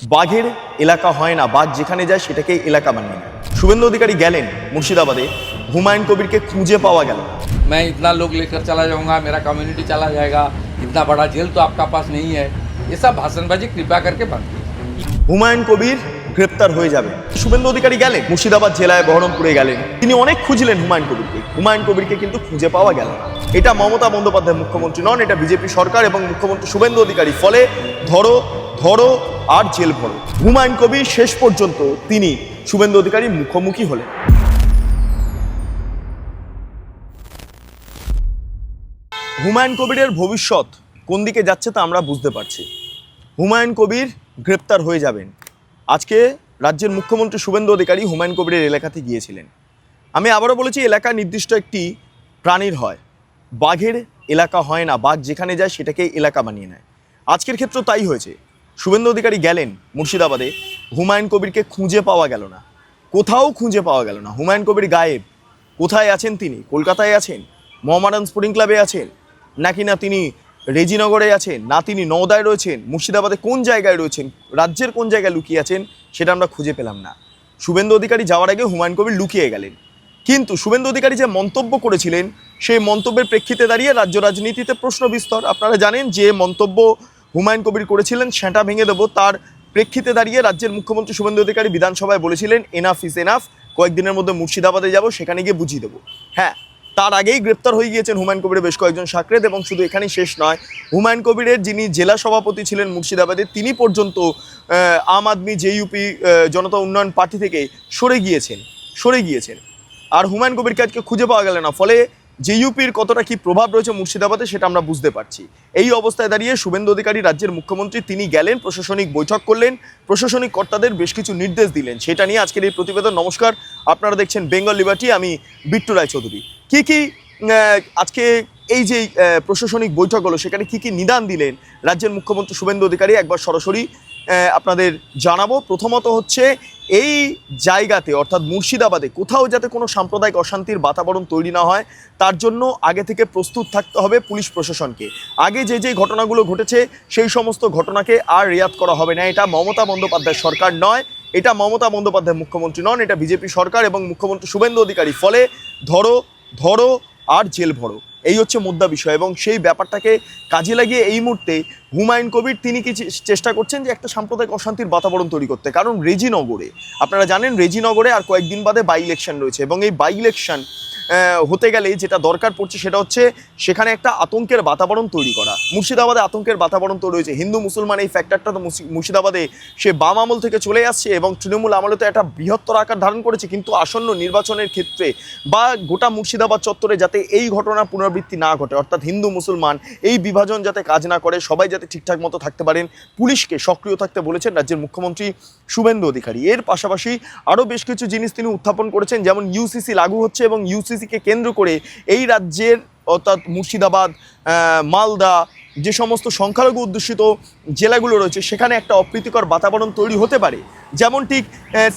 বাঘের এলাকা হয় না, বাঘ যেখানে যায় সেটাকে এলাকা বানিয়ে নেয়। শুভেন্দু অধিকারী গেলেন মুর্শিদাবাদে, হুমায়ুন কবিরকে খুঁজে পাওয়া গেল না। मैं इतना लोग लेकर चला जाऊंगा, मेरा कम्युनिटी चला जाएगा, इतना बड़ा जेल तो आपका पास नहीं है। ये सब भाषणबाजी कृपया करके बंद कीजिए। হুমায়ুন কবির গ্রেপ্তার হয়ে যাবে। শুভেন্দু অধিকারী গেলেন মুর্শিদাবাদ জেলায়, বহরমপুরে গেলেন, তিনি অনেক খুঁজলেন হুমায়ুন কবিরকে কিন্তু খুঁজে পাওয়া গেল না। এটা মমতা বন্দ্যোপাধ্যায় মুখ্যমন্ত্রী নন, এটা বিজেপি সরকার এবং মুখ্যমন্ত্রী শুভেন্দু অধিকারী। ফলে ধরো ধরো আর জেল ভরো। হুমায়ুন কবির শেষ পর্যন্ত তিনি শুভেন্দু অধিকারী মুখোমুখি হলেন। হুমায়ুন কবিরের ভবিষ্যৎ কোন দিকে যাচ্ছে তা আমরা বুঝতে পারছি। হুমায়ুন কবির গ্রেপ্তার হয়ে যাবেন। আজকে রাজ্যের মুখ্যমন্ত্রী শুভেন্দু অধিকারী হুমায়ুন কবিরের এলাকাতে গিয়েছিলেন। আমি আবারও বলেছি, এলাকা নির্দিষ্ট একটি প্রাণীর হয়, বাঘের এলাকা হয় না, বাঘ যেখানে যায় সেটাকে এলাকা বানিয়ে নেয়। আজকের ক্ষেত্রেও তাই হয়েছে। শুভেন্দু অধিকারী গেলেন মুর্শিদাবাদে, হুমায়ুন কবিরকে খুঁজে পাওয়া গেল না, কোথাও খুঁজে পাওয়া গেল না। হুমায়ুন কবির গায়েব। কোথায় আছেন তিনি? কলকাতায় আছেন, মোহামেডান স্পোর্টিং ক্লাবে আছেন, নাকি না তিনি রেজিনগরে আছেন, না তিনি নওদায় রয়েছেন, মুর্শিদাবাদে কোন জায়গায় রয়েছেন, রাজ্যের কোন জায়গায় লুকিয়ে আছেন সেটা আমরা খুঁজে পেলাম না। শুভেন্দু অধিকারী যাওয়ার আগে হুমায়ুন কবির লুকিয়ে গেলেন। কিন্তু শুভেন্দু অধিকারী যে মন্তব্য করেছিলেন সেই মন্তব্যের প্রেক্ষিতে দাঁড়িয়ে রাজ্য রাজনীতিতে প্রশ্ন বিস্তর। আপনারা জানেন যে মন্তব্য হুমায়ুন কবির করেছিলেন সেটা ভেঙে দেবো, তার প্রেক্ষিতে দাঁড়িয়ে রাজ্যের মুখ্যমন্ত্রী শুভেন্দু অধিকারী বিধানসভায় বলেছিলেন এনাফ ইজ এনাফ, কয়েকদিনের মধ্যে মুর্শিদাবাদে যাব, সেখানে গিয়ে বুঝিয়ে দেবো। হ্যাঁ, তার আগেই গ্রেপ্তার হয়ে গিয়েছেন হুমায়ুন কবিরের বেশ কয়েকজন সাকরেদ, এবং শুধু এখানেই শেষ নয়, হুমায়ুন কবিরের যিনি জেলা সভাপতি ছিলেন মুর্শিদাবাদে তিনি পর্যন্ত আম আদমি জেইউপি জনতা উন্নয়ন পার্টি থেকে সরে গিয়েছেন। আর হুমায়ুন কবিরকে আজকে খুঁজে পাওয়া গেল না। ফলে জেইউপির কতটা কি প্রভাব রয়েছে মুর্শিদাবাদে সেটা আমরা বুঝতে পারছি। এই অবস্থায় দাঁড়িয়ে শুভেন্দু অধিকারী রাজ্যের মুখ্যমন্ত্রী তিনি গেলেন, প্রশাসনিক বৈঠক করলেন, প্রশাসনিক কর্তাদের বেশ কিছু নির্দেশ দিলেন। সেটা নিয়ে আজকের এই প্রতিবেদন। নমস্কার, আপনারা দেখছেন বেঙ্গল লিবার্টি, আমি বিট্টু রায়চৌধুরী। কি আজকে এই যে প্রশাসনিক বৈঠক হলো সেখানে কি নিদান দিলেন রাজ্যের মুখ্যমন্ত্রী শুভেন্দু অধিকারী একবার সরাসরি আপনাদের জানাবো। প্রথমত হচ্ছে এই জায়গাতে অর্থাৎ মুর্শিদাবাদে কোথাও যাতে কোনো সাম্প্রদায়িক অশান্তির বাতাবরণ তৈরি না হয় তার জন্য আগে থেকে প্রস্তুত থাকতে হবে পুলিশ প্রশাসনকে। আগে যে ঘটনাগুলো ঘটেছে সেই সমস্ত ঘটনাকে আর রেয়াত করা হবে না। এটা মমতা বন্দ্যোপাধ্যায় সরকার নয়, এটা মমতা বন্দ্যোপাধ্যায় মুখ্যমন্ত্রী নন, এটা বিজেপি সরকার এবং মুখ্যমন্ত্রী শুভেন্দু অধিকারী। ফলে ধরো আর জেল ভরো, এই হচ্ছে মুদ্রা বিষয়। এবং সেই ব্যাপারটাকে কাজে লাগিয়ে এই মুহূর্তে হুমায়ুন কবির তিনি কি চেষ্টা করছেন যে একটা সাম্প্রদায়িক অশান্তির বাতাবরণ তৈরি করতে। কারণ রেজিনগরে আপনারা জানেন রেজিনগরে আর কয়েকদিন বাদে বাই ইলেকশন রয়েছে, এবং এই বাই ইলেকশন হতে গেলে যেটা দরকার পড়ছে সেটা হচ্ছে সেখানে একটা আতঙ্কের বাতাবরণ তৈরি করা। মুর্শিদাবাদে আতঙ্কের বাতাবরণ তৈরি হয়েছে। হিন্দু মুসলমান এই ফ্যাক্টরটা তো মুর্শিদাবাদে সে বাম আমল থেকে চলে আসছে এবং তৃণমূল আমলে তো একটা বৃহত্তর আকার ধারণ করেছে। কিন্তু আসন্ন নির্বাচনের ক্ষেত্রে বা গোটা মুর্শিদাবাদ চত্বরে যাতে এই ঘটনার পুনরাবৃত্তি না ঘটে, অর্থাৎ হিন্দু মুসলমান এই বিভাজন যাতে কাজ না করে, সবাই যাতে ঠিকঠাক মতো থাকতে পারেন, পুলিশকে সক্রিয় থাকতে বলেছেন রাজ্যের মুখ্যমন্ত্রী শুভেন্দু অধিকারী। এর পাশাপাশি আরও বেশ কিছু জিনিস তিনি উত্থাপন করেছেন, যেমন ইউসিসি লাগু হচ্ছে এবং ইউসিসিকে কেন্দ্র করে এই রাজ্যের অর্থাৎ মুর্শিদাবাদ, মালদা যে সমস্ত সংখ্যালঘু অধ্যুষিত জেলাগুলো রয়েছে সেখানে একটা অপ্রীতিকর বাতাবরণ তৈরি হতে পারে। যেমন ঠিক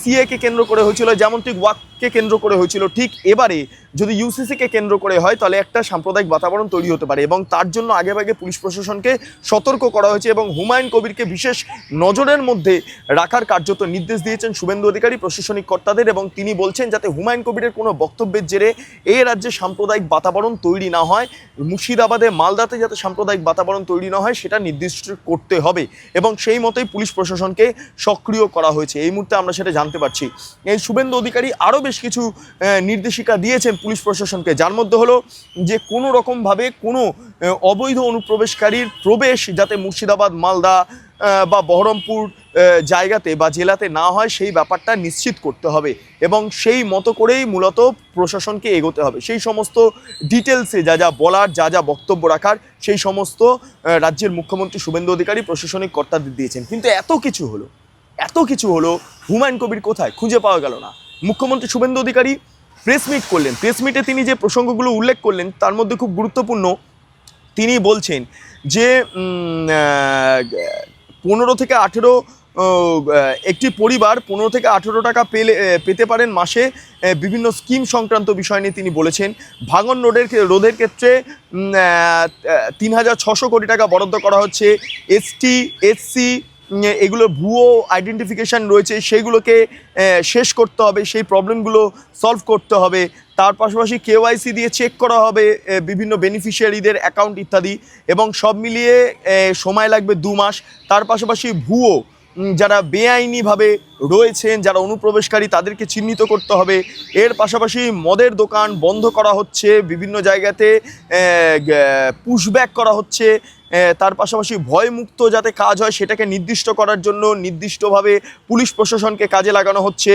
সিএকে কেন্দ্র করে হয়েছিল, যেমন ঠিক ওয়াককে কেন্দ্র করে হয়েছিল, ঠিক এবারে যদি ইউসিসিকে কেন্দ্র করে হয় তাহলে একটা সাম্প্রদায়িক বাতাবরণ তৈরি হতে পারে। এবং তার জন্য আগেভাগে পুলিশ প্রশাসনকে সতর্ক করা হয়েছে এবং হুমায়ুন কবিরকে বিশেষ নজরের মধ্যে রাখার কার্যত নির্দেশ দিয়েছেন শুভেন্দু অধিকারী প্রশাসনিক কর্তাদের। এবং তিনি বলছেন যাতে হুমায়ুন কবিরের কোনো বক্তব্যের জেরে এই রাজ্যে সাম্প্রদায়িক বাতাবরণ তৈরি না হয়, মুর্শিদাবাদে মালদাতে যাতে সাম্প্রদায়িক বাতাবরণ তৈরি না হয় সেটা নির্দিষ্ট করতে হবে এবং সেই মতোই পুলিশ প্রশাসনকে সক্রিয় করা হয়েছে। এই মুহূর্তে আমরা সেটা জানতে পারছি। এই শুভেন্দু অধিকারী আরও বেশ কিছু নির্দেশিকা দিয়েছেন পুলিশ প্রশাসনকে, যার মধ্যে হলো যে কোনো রকমভাবে কোনো অবৈধ অনুপ্রবেশকারীর প্রবেশ যাতে মুর্শিদাবাদ, মালদা বা বহরমপুর জায়গাতে বা জেলাতে না হয় সেই ব্যাপারটা নিশ্চিত করতে হবে এবং সেই মতো করেই মূলত প্রশাসনকে এগোতে হবে। সেই সমস্ত ডিটেলসে যা বলার, যা বক্তব্য রাখার সেই সমস্ত রাজ্যের মুখ্যমন্ত্রী শুভেন্দু অধিকারী প্রশাসনিক কর্তাদের দিয়েছেন। কিন্তু এত কিছু হলো হুমায়ুন কবির কোথায়? খুঁজে পাওয়া গেল না। মুখ্যমন্ত্রী শুভেন্দু অধিকারী প্রেস মিট করলেন। প্রেস মিটে তিনি যে প্রসঙ্গগুলো উল্লেখ করলেন তার মধ্যে খুব গুরুত্বপূর্ণ, তিনি বলছেন যে 15 থেকে 18 একটি পরিবার 15 থেকে 18 টাকা পেতে পারেন মাসে। বিভিন্ন স্কিম সংক্রান্ত বিষয় নিয়ে তিনি বলেছেন। ভাঙন রোধের ক্ষেত্রে 3600 কোটি টাকা বরাদ্দ করা হচ্ছে। এসটি, এসসি, এগুলোর ভুয়ো আইডেন্টিফিকেশান রয়েছে সেইগুলোকে শেষ করতে হবে, সেই প্রবলেমগুলো সলভ করতে হবে। তার পাশাপাশি কেওয়াইসি দিয়ে চেক করা হবে বিভিন্ন বেনিফিশিয়ারিদের অ্যাকাউন্ট ইত্যাদি, এবং সব মিলিয়ে সময় লাগবে 2 মাস। তার পাশাপাশি ভুয়ো যারা বেআইনিভাবে রয়েছেন, যারা অনুপ্রবেশকারী, তাদেরকে চিহ্নিত করতে হবে। এর পাশাপাশি মদের দোকান বন্ধ করা হচ্ছে, বিভিন্ন জায়গাতে পুশব্যাক করা হচ্ছে। তার পাশাপাশি ভয়মুক্ত যাতে কাজ হয় সেটাকে নির্দিষ্ট করার জন্য নির্দিষ্টভাবে পুলিশ প্রশাসনকে কাজে লাগানো হচ্ছে।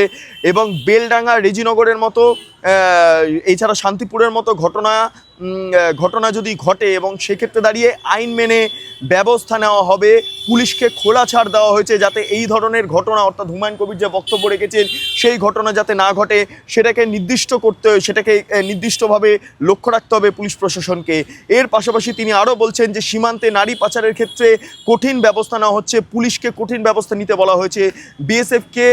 এবং বেলডাঙ্গা, রেজিনগরের মতো, এছাড়া শান্তিপুরের মতো ঘটনা যদি ঘটে, এবং সেক্ষেত্রে দাঁড়িয়ে আইন মেনে ব্যবস্থা নেওয়া হবে। পুলিশকে খোলা ছাড় দেওয়া হয়েছে যাতে এই ধরনের ঘটনা, অর্থাৎ হুমায়ুন কবির যে বক্তব্য রেখেছেন সেই ঘটনা যাতে না ঘটে সেটাকে নির্দিষ্ট করতে হবে, সেটাকে নির্দিষ্টভাবে লক্ষ্য রাখতে হবে পুলিশ প্রশাসনকে। এর পাশাপাশি তিনি আরও বলছেন যে সীমান্তে নারী পাচারের ক্ষেত্রে কঠিন ব্যবস্থা নেওয়া হচ্ছে, পুলিশকে কঠিন ব্যবস্থা নিতে বলা হয়েছে। বিএসএফকে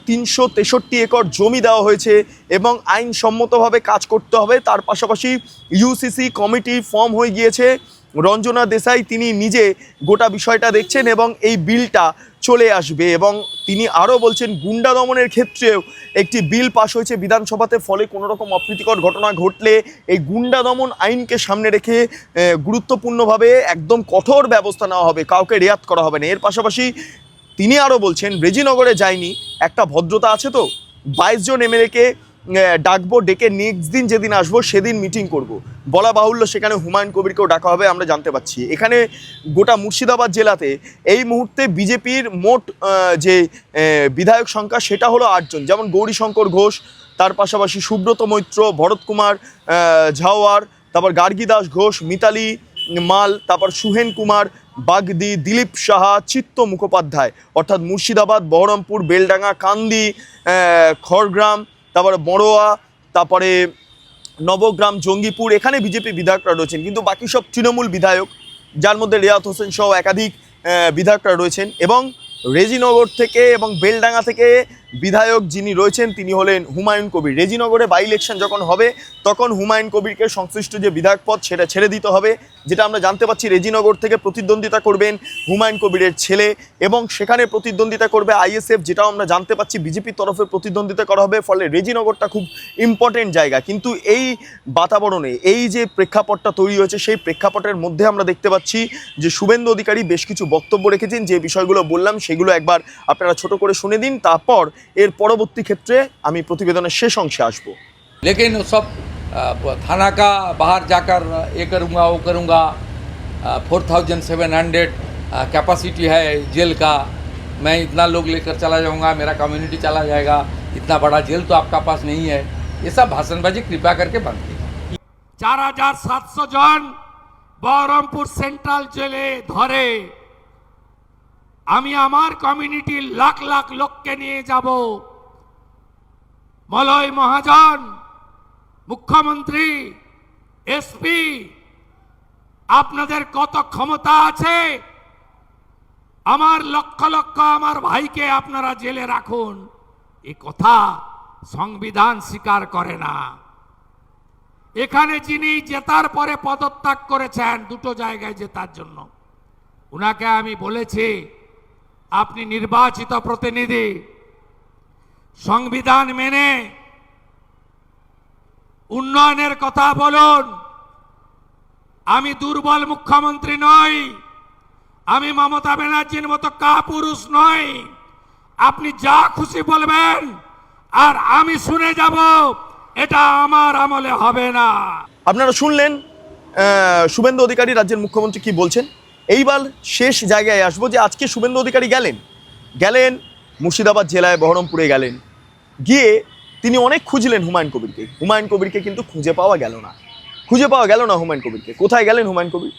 363 একর জমি দেওয়া হয়েছে এবং আইনসম্মতভাবে কাজ করতে হবে। তার পাশাপাশি ইউসিসি কমিটি ফর্ম হয়ে গিয়েছে, রঞ্জনা দেশাই তিনি নিজে গোটা বিষয়টা দেখছেন এবং এই বিলটা চলে আসবে। এবং তিনি আরও বলছেন গুন্ডা দমনের ক্ষেত্রেও একটি বিল পাশ হয়েছে বিধানসভাতে, ফলে কোনো রকম অপ্রীতিকর ঘটনা ঘটলে এই গুন্ডা দমন আইনকে সামনে রেখে গুরুত্বপূর্ণভাবে একদম কঠোর ব্যবস্থা নেওয়া হবে, কাউকে রেয়াত করা হবে না। এর পাশাপাশি তিনি আরও বলছেন রেজিনগরে যায়নি, একটা ভদ্রতা আছে তো, 22 জন এমএলএকে ডাকবো, ডেকে নেক্সট দিন যেদিন আসবো সেদিন মিটিং করব। বলা বাহুল্য সেখানে হুমায়ুন কবিরকেও ডাকা হবে আমরা জানতে পাচ্ছি। এখানে গোটা মুর্শিদাবাদ জেলাতে এই মুহূর্তে বিজেপির মোট যে বিধায়ক সংখ্যা সেটা হলো 8 জন, যেমন গৌরীশঙ্কর ঘোষ, তার পাশাপাশি সুব্রত মৈত্র, ভরত কুমার ঝাওয়ার, তারপর গার্গী দাস ঘোষ, মিতালি মাল, তারপর সুহেন কুমার বাগদি, দিলীপ সাহা, চিত্ত মুখোপাধ্যায়। অর্থাৎ মুর্শিদাবাদ, বহরমপুর, বেলডাঙ্গা, কান্দি, খড়গ্রাম, তারপরে বড়োয়া, তারপরে নবগ্রাম, জঙ্গিপুর, এখানে বিজেপি বিধায়করা রয়েছেন। কিন্তু বাকি সব তৃণমূল বিধায়ক, যার মধ্যে রিয়াত হোসেন সহ একাধিক বিধায়করা রয়েছেন। এবং রেজিনগর থেকে এবং বেলডাঙ্গা থেকে বিধায়ক যিনি রয়েছেন তিনি হলেন হুমায়ুন কবির। রেজিনগরে বাই ইলেকশন যখন হবে তখন হুমায়ুন কবিরকে সংশ্লিষ্ট যে বিধায়ক পদ সেটা ছেড়ে দিতে হবে, যেটা আমরা জানতে পাচ্ছি। রেজিনগর থেকে প্রতিদ্বন্দ্বিতা করবেন হুমায়ুন কবিরের ছেলে, এবং সেখানে প্রতিদ্বন্দ্বিতা করবে আইএসএফ, যেটাও আমরা জানতে পাচ্ছি বিজেপির তরফে প্রতিদ্বন্দ্বিতা করা হবে। ফলে রেজিনগরটা খুব ইম্পর্টেন্ট জায়গা। কিন্তু এই বাতাবরণে এই যে প্রেক্ষাপটটা তৈরি হয়েছে সেই প্রেক্ষাপটের মধ্যে আমরা দেখতে পাচ্ছি যে শুভেন্দু অধিকারী বেশ কিছু বক্তব্য রেখেছেন। যে বিষয়গুলো বললাম সেগুলো একবার আপনারা ছোট করে শুনে দিন, তারপর এর পরবর্তী ক্ষেত্রে আমি প্রতিবেদনের শেষ অংশে আসবো। लेकिन सब थाना का बाहर जाकर ये करूँगा वो करूँगा, 4700 कैपेसिटी है जेल का, मैं इतना लोग लेकर चला जाऊँगा, मेरा कम्युनिटी चला जाएगा, इतना बड़ा जेल तो आपका पास नहीं है। ये सब भाषणबाजी कृपया करके बंद कीजिए। 4700 জন বহরমপুর সেন্ট্রাল জেলে ধরে আমি আমার কমিউনিটির লাখ লাখ লোককে নিয়ে যাব। মলয় মহাজন, মুখ্যমন্ত্রী, এসপি, আপনাদের কত ক্ষমতা আছে? আমার লক্ষ লক্ষ আমার ভাইকে আপনারা জেলে রাখুন, এ কথা সংবিধান স্বীকার করে না। এখানে যিনি জেতার পরে পদত্যাগ করেছেন দুটো জায়গায় জেতার জন্য, উনাকে আমি বলেছি আপনি নির্বাচিত প্রতিনিধি, সংবিধান মেনে উন্নয়নের কথা বলুন। আমি দুর্বল মুখ্যমন্ত্রী নই, আমি মমতা ব্যানার্জির মতো কাপুরুষ নই। আপনি যা খুশি বলবেন আর আমি শুনে যাব, এটা আমার আমলে হবে না। আপনারা শুনলেন শুভেন্দু অধিকারী রাজ্যের মুখ্যমন্ত্রী কি বলছেন। এইবার শেষ জায়গায় আসবো যে আজকে শুভেন্দু অধিকারী গেলেন মুর্শিদাবাদ জেলায়, বহরমপুরে গেলেন, গিয়ে তিনি অনেক খুঁজলেন হুমায়ুন কবিরকে কিন্তু খুঁজে পাওয়া গেল না হুমায়ুন কবিরকে। কোথায় গেলেন হুমায়ুন কবির?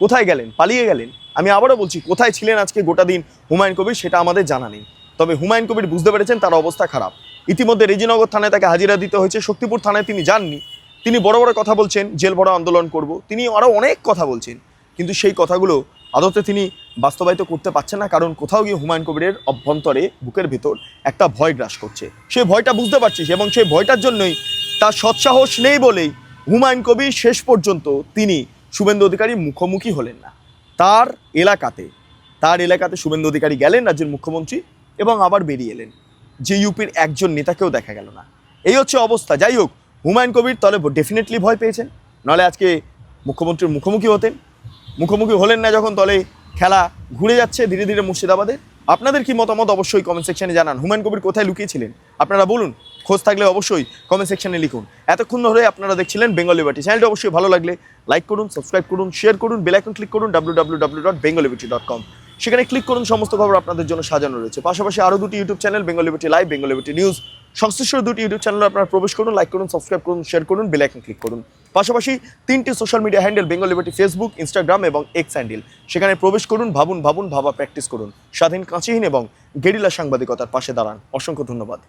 কোথায় গেলেন? পালিয়ে গেলেন। আমি আবারও বলছি, কোথায় ছিলেন আজকে গোটা দিন হুমায়ুন কবির সেটা আমাদের জানা নেই। তবে হুমায়ুন কবির বুঝতে পেরেছেন তার অবস্থা খারাপ। ইতিমধ্যে রেজিনগর থানায় তাকে হাজিরা দিতে হয়েছে, শক্তিপুর থানায় তিনি যাননি। তিনি বড় বড় কথা বলছেন, জেল ভরা আন্দোলন করব, তিনি আরও অনেক কথা বলছেন, কিন্তু সেই কথাগুলো আদতে তিনি বাস্তবায়িত করতে পারছেন না। কারণ কোথাও গিয়ে হুমায়ুন কবিরের অভ্যন্তরে, বুকের ভেতর একটা ভয় গ্রাস করছে। সেই ভয়টা বুঝতে পারছিস, এবং সেই ভয়টার জন্যই তার সৎসাহস নেই বলেই হুমায়ুন কবির শেষ পর্যন্ত তিনি শুভেন্দু অধিকারী মুখোমুখি হলেন না। তার এলাকাতে তার এলাকাতে শুভেন্দু অধিকারী গেলেন রাজ্যের মুখ্যমন্ত্রী এবং আবার বেরিয়ে এলেন, যে ইউপির একজন নেতাকেও দেখা গেল না। এই হচ্ছে অবস্থা। যাই হোক, হুমায়ুন কবির তাহলে ডেফিনেটলি ভয় পেয়েছেন, নাহলে আজকে মুখ্যমন্ত্রীর মুখোমুখি হতেন। মুখোমুখি হলেন না যখন, তাহলে খেলা ঘুরে যাচ্ছে ধীরে ধীরে মুর্শিদাবাদে। আপনাদের কি মতামত অবশ্যই কমেন্ট সেকশনে জানান। হুমায়ুন কবির কোথায় লুকিয়েছিলেন আপনারা বলুন, খোঁজ থাকলে অবশ্যই কমেন্ট সেকশনে লিখুন। এতক্ষণ ধরে আপনারা দেখছিলেন বেঙ্গল লিবার্টি। চ্যানেলটি অবশ্যই ভালো লাগলে লাইক করুন, সাবস্ক্রাইব করুন, শেয়ার করুন, বেল আইকন ক্লিক করুন www.bengalliberty.com। সেখানে ক্লিক করুন, সমস্ত খবর আপনাদের জন্য সাজানো রয়েছে। পাশাপাশি আরও দুটি YouTube channel, Bengal liberty live, Bengal liberty news, সংশ্লিষ্ট দুটি ইউটিউব চ্যানেলে আপনারা প্রবেশ করুন, লাইক করুন, সাবস্ক্রাইব করুন, শেয়ার করুন, বেল আইকন ক্লিক করুন। পাশাপাশি 3টি social media handle, Bengal liberty Facebook, Instagram এবং এক্স হ্যান্ডেল, সেখানে প্রবেশ করুন, ভাবা প্র্যাকটিস করুন, স্বাধীন, কাঁচিহীন এবং গেরিলা সাংবাদিকতার পাশে দাঁড়ান। অসংখ্য ধন্যবাদ।